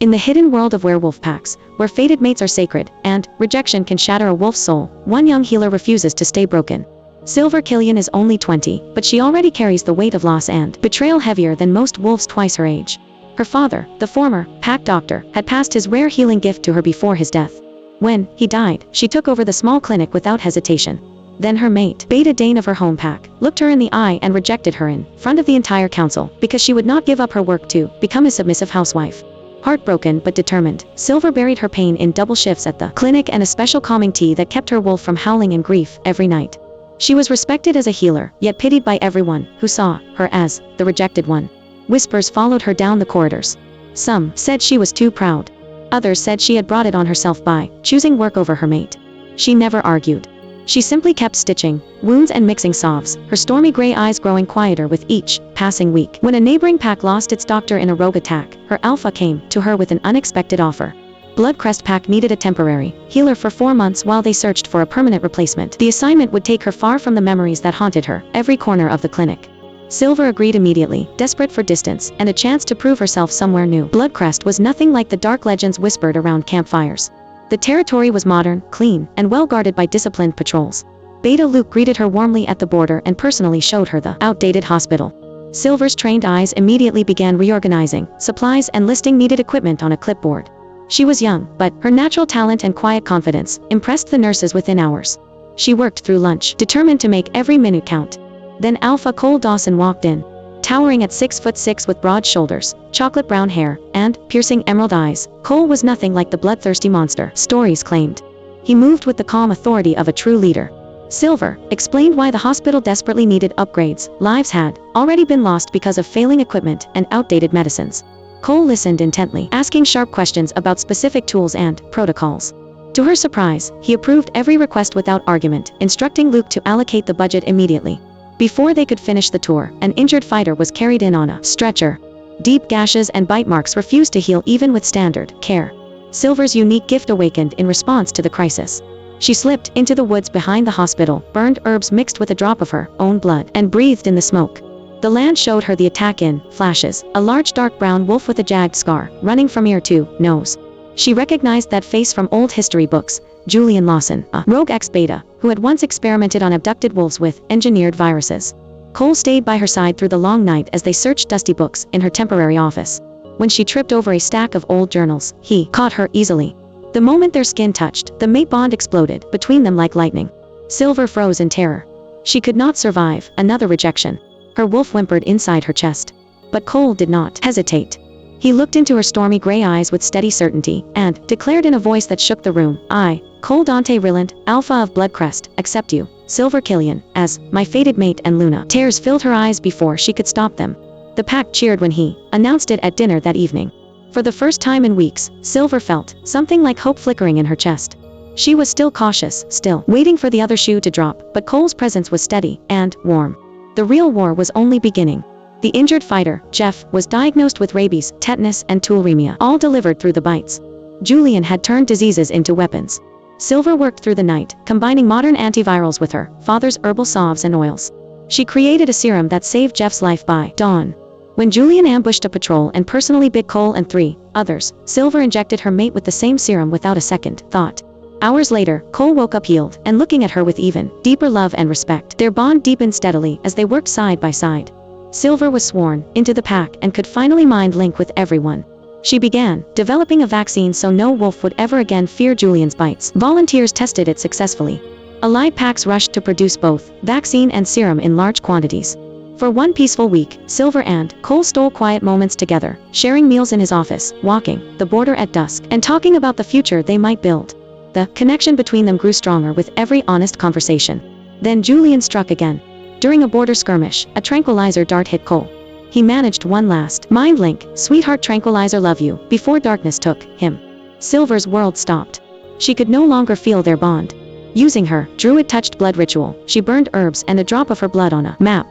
In the hidden world of werewolf packs, where fated mates are sacred, and rejection can shatter a wolf's soul, one young healer refuses to stay broken. Silver Killian is only 20, but she already carries the weight of loss and betrayal heavier than most wolves twice her age. Her father, the former pack doctor, had passed his rare healing gift to her before his death. When he died, she took over the small clinic without hesitation. Then her mate, Beta Dane of her home pack, looked her in the eye and rejected her in front of the entire council because she would not give up her work to become a submissive housewife. Heartbroken but determined, Silver buried her pain in double shifts at the clinic and a special calming tea that kept her wolf from howling in grief every night. She was respected as a healer, yet pitied by everyone who saw her as the rejected one. Whispers followed her down the corridors. Some said she was too proud. Others said she had brought it on herself by choosing work over her mate. She never argued. She simply kept stitching wounds and mixing salves, her stormy gray eyes growing quieter with each passing week. When a neighboring pack lost its doctor in a rogue attack, her alpha came to her with an unexpected offer. Bloodcrest pack needed a temporary healer for 4 months while they searched for a permanent replacement. The assignment would take her far from the memories that haunted her every corner of the clinic. Silver agreed immediately, desperate for distance and a chance to prove herself somewhere new. Bloodcrest was nothing like the dark legends whispered around campfires. The territory was modern, clean, and well guarded by disciplined patrols. Beta Luke greeted her warmly at the border and personally showed her the outdated hospital. Silver's trained eyes immediately began reorganizing supplies and listing needed equipment on a clipboard. She was young, but her natural talent and quiet confidence impressed the nurses within hours. She worked through lunch, determined to make every minute count. Then Alpha Cole Dawson walked in. Towering at 6'6" with broad shoulders, chocolate brown hair, and piercing emerald eyes, Cole was nothing like the bloodthirsty monster stories claimed. He moved with the calm authority of a true leader. Silver explained why the hospital desperately needed upgrades. Lives had already been lost because of failing equipment and outdated medicines. Cole listened intently, asking sharp questions about specific tools and protocols. To her surprise, he approved every request without argument, instructing Luke to allocate the budget immediately. Before they could finish the tour, an injured fighter was carried in on a stretcher. Deep gashes and bite marks refused to heal even with standard care. Silver's unique gift awakened in response to the crisis. She slipped into the woods behind the hospital, burned herbs mixed with a drop of her own blood, and breathed in the smoke. The land showed her the attack in flashes, a large dark brown wolf with a jagged scar, running from ear to nose. She recognized that face from old history books, Julian Lawson, a rogue ex-beta, who had once experimented on abducted wolves with engineered viruses. Cole stayed by her side through the long night as they searched dusty books in her temporary office. When she tripped over a stack of old journals, he caught her easily. The moment their skin touched, the mate bond exploded between them like lightning. Silver froze in terror. She could not survive another rejection. Her wolf whimpered inside her chest. But Cole did not hesitate. He looked into her stormy gray eyes with steady certainty, and declared in a voice that shook the room, I, Cole Dante Rilland, Alpha of Bloodcrest, accept you, Silver Killian, as my fated mate and Luna. Tears filled her eyes before she could stop them. The pack cheered when he announced it at dinner that evening. For the first time in weeks, Silver felt something like hope flickering in her chest. She was still cautious, still waiting for the other shoe to drop, but Cole's presence was steady and warm. The real war was only beginning. The injured fighter, Jeff, was diagnosed with rabies, tetanus, and tularemia, all delivered through the bites. Julian had turned diseases into weapons. Silver worked through the night, combining modern antivirals with her father's herbal salves and oils. She created a serum that saved Jeff's life by dawn. When Julian ambushed a patrol and personally bit Cole and 3 others, Silver injected her mate with the same serum without a second thought. Hours later, Cole woke up healed and looking at her with even deeper love and respect. Their bond deepened steadily as they worked side by side. Silver was sworn into the pack and could finally mind link with everyone. She began developing a vaccine so no wolf would ever again fear Julian's bites. Volunteers tested it successfully. Allied packs rushed to produce both vaccine and serum in large quantities. For one peaceful week, Silver and Cole stole quiet moments together, sharing meals in his office, walking the border at dusk, and talking about the future they might build. The connection between them grew stronger with every honest conversation. Then Julian struck again. During a border skirmish, a tranquilizer dart hit Cole. He managed one last mind link, sweetheart tranquilizer love you, before darkness took him. Silver's world stopped. She could no longer feel their bond. Using her druid-touched blood ritual, she burned herbs and a drop of her blood on a map.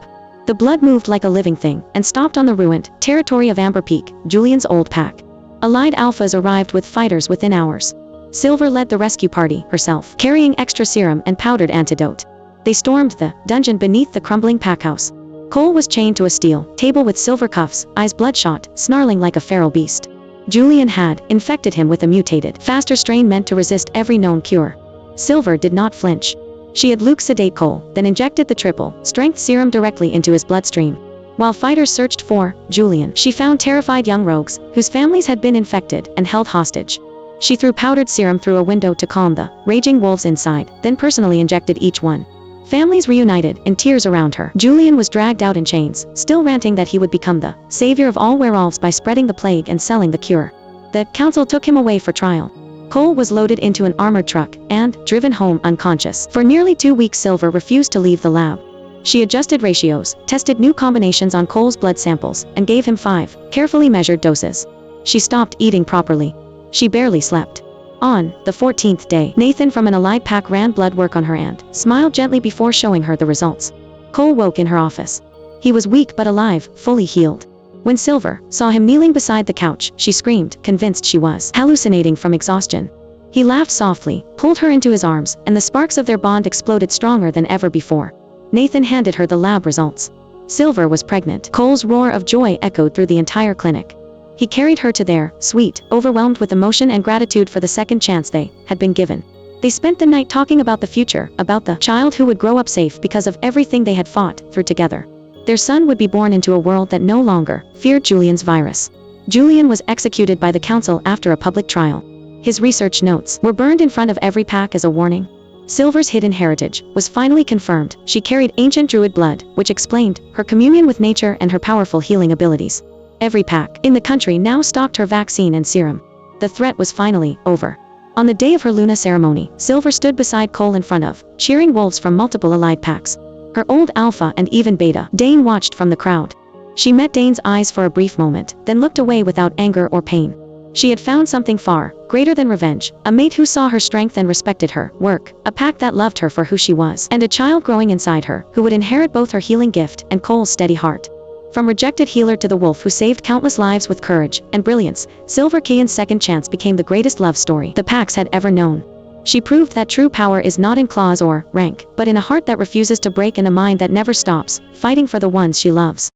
The blood moved like a living thing, and stopped on the ruined territory of Amber Peak, Julian's old pack. Allied alphas arrived with fighters within hours. Silver led the rescue party herself, carrying extra serum and powdered antidote. They stormed the dungeon beneath the crumbling packhouse. Cole was chained to a steel table with silver cuffs, eyes bloodshot, snarling like a feral beast. Julian had infected him with a mutated, faster strain meant to resist every known cure. Silver did not flinch. She had Luke sedate Cole, then injected the triple strength serum directly into his bloodstream. While fighters searched for Julian, she found terrified young rogues, whose families had been infected and held hostage. She threw powdered serum through a window to calm the raging wolves inside, then personally injected each one. Families reunited, in tears around her. Julian was dragged out in chains, still ranting that he would become the savior of all werewolves by spreading the plague and selling the cure. The council took him away for trial. Cole was loaded into an armored truck and driven home unconscious. For nearly 2 weeks, Silver refused to leave the lab. She adjusted ratios, tested new combinations on Cole's blood samples, and gave him 5 carefully measured doses. She stopped eating properly. She barely slept. On the 14th day, Nathan from an allied pack ran blood work on her and smiled gently before showing her the results. Cole woke in her office. He was weak but alive, fully healed. When Silver saw him kneeling beside the couch, she screamed, convinced she was hallucinating from exhaustion. He laughed softly, pulled her into his arms, and the sparks of their bond exploded stronger than ever before. Nathan handed her the lab results. Silver was pregnant. Cole's roar of joy echoed through the entire clinic. He carried her to their suite, overwhelmed with emotion and gratitude for the second chance they had been given. They spent the night talking about the future, about the child who would grow up safe because of everything they had fought through together. Their son would be born into a world that no longer feared Julian's virus. Julian was executed by the council after a public trial. His research notes were burned in front of every pack as a warning. Silver's hidden heritage was finally confirmed. She carried ancient druid blood, which explained her communion with nature and her powerful healing abilities. Every pack in the country now stocked her vaccine and serum. The threat was finally over. On the day of her Luna ceremony, Silver stood beside Cole in front of cheering wolves from multiple allied packs. Her old Alpha and even Beta, Dane, watched from the crowd. She met Dane's eyes for a brief moment, then looked away without anger or pain. She had found something far greater than revenge, a mate who saw her strength and respected her work, a pack that loved her for who she was, and a child growing inside her who would inherit both her healing gift and Cole's steady heart. From rejected healer to the wolf who saved countless lives with courage and brilliance, Silver Kian's second chance became the greatest love story the packs had ever known. She proved that true power is not in claws or rank, but in a heart that refuses to break and a mind that never stops fighting for the ones she loves.